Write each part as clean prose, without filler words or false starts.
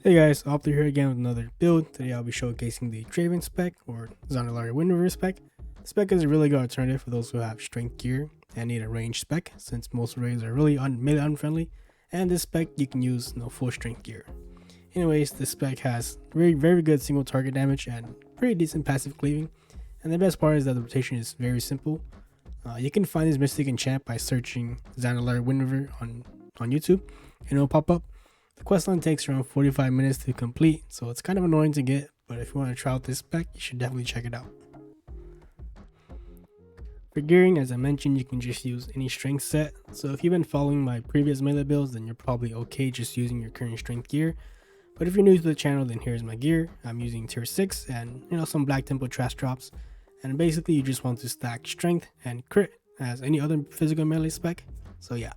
Hey guys, Opti here again with another build. Today I'll be showcasing the DRAVEN spec or Zandalari Windreaver spec. The spec is a really good alternative for those who have strength gear and need a range spec, since most raids are really melee unfriendly, and this spec you can use full strength gear. Anyways, this spec has very good single target damage and pretty decent passive cleaving, and the best part is that the rotation is very simple. You can find this mystic enchant by searching Zandalari Windreaver on YouTube and it'll pop up. The questline takes around 45 minutes to complete, so it's kind of annoying to get, but if you want to try out this spec, you should definitely check it out. For gearing, as I mentioned, you can just use any strength set, so if you've been following my previous melee builds, then you're probably okay just using your current strength gear. But if you're new to the channel, then here's my gear. I'm using tier 6 and some black tempo trash drops, and basically you just want to stack strength and crit as any other physical melee spec, so yeah.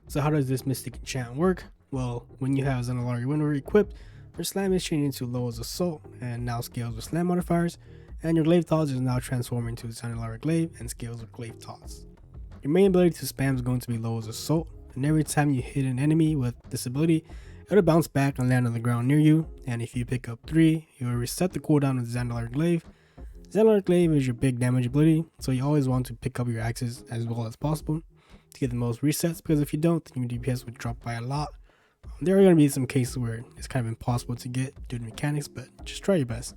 So how does this mystic enchant work? Well, when you have Zandalari Windreaver equipped, your slam is changed into low as assault and now scales with slam modifiers, and your glaive toss is now transformed into Zandalari glaive and scales with glaive toss. Your main ability to spam is going to be low as assault, and every time you hit an enemy with this ability, it'll bounce back and land on the ground near you, and if you pick up 3, you will reset the cooldown of the Zandalari glaive. Zandalari glaive is your big damage ability, so you always want to pick up your axes as well as possible to get the most resets, because if you don't, then your DPS would drop by a lot. There are going to be some cases where it's kind of impossible to get due to mechanics, but just try your best.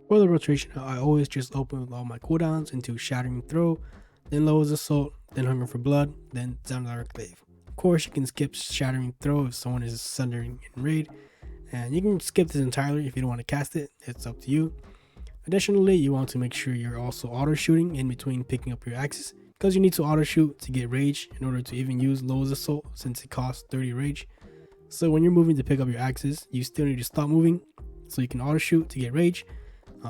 For the rotation, I always just open with all my cooldowns into Shattering Throw, then Low as Assault, then Hunger for Blood, then Zandalari glaive. Of course, you can skip Shattering Throw if someone is sundering in raid, and you can skip this entirely if you don't want to cast it. It's up to you. Additionally, you want to make sure you're also auto shooting in between picking up your axes, because you need to auto shoot to get rage in order to even use low as assault, since it costs 30 rage. So when you're moving to pick up your axes, you still need to stop moving so you can auto shoot to get rage,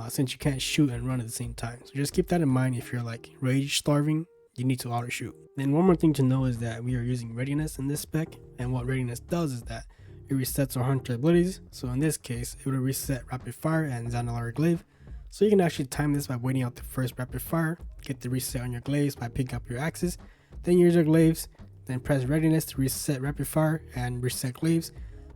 since you can't shoot and run at the same time. So just keep that in mind. If you're like rage starving, you need to auto shoot. And one more thing to know is that we are using readiness in this spec, and what readiness does is that it resets our hunter abilities. So in this case, it will reset rapid fire and Zandalari glaive. So you can actually time this by waiting out the first rapid fire, get the reset on your glaives by picking up your axes, then use your glaives, then press readiness to reset rapid fire and reset glaives.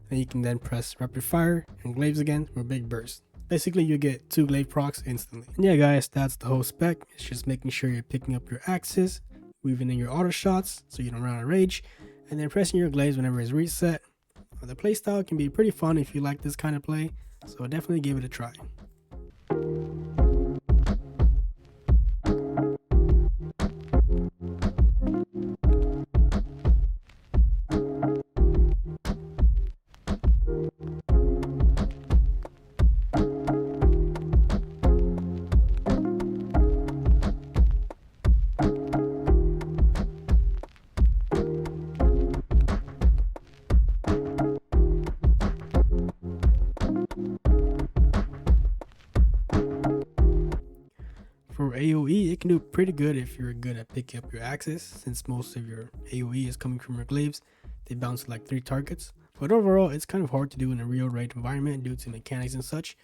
Then you can then press rapid fire and glaives again for a big burst. Basically, you get 2 glaive procs instantly. And yeah guys, that's the whole spec. It's just making sure you're picking up your axes, weaving in your auto shots so you don't run out of rage, and then pressing your glaives whenever it's reset. The playstyle can be pretty fun if you like this kind of play, so definitely give it a try. For AoE, it can do pretty good if you're good at picking up your axes, since most of your AoE is coming from your glaives. They bounce like 3 targets, but overall it's kind of hard to do in a real raid environment due to mechanics and such.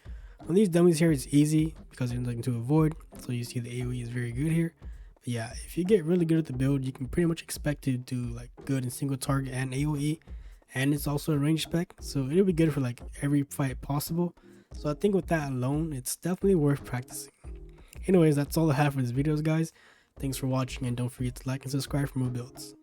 On these dummies here, it's easy because there's nothing to avoid, so you see the AoE is very good here. But yeah, if you get really good at the build, you can pretty much expect to do like good in single target and AoE, and it's also a range spec, so it'll be good for like every fight possible. So I think with that alone, it's definitely worth practicing. Anyways, that's all I have for this video, guys. Thanks for watching, and don't forget to like and subscribe for more builds.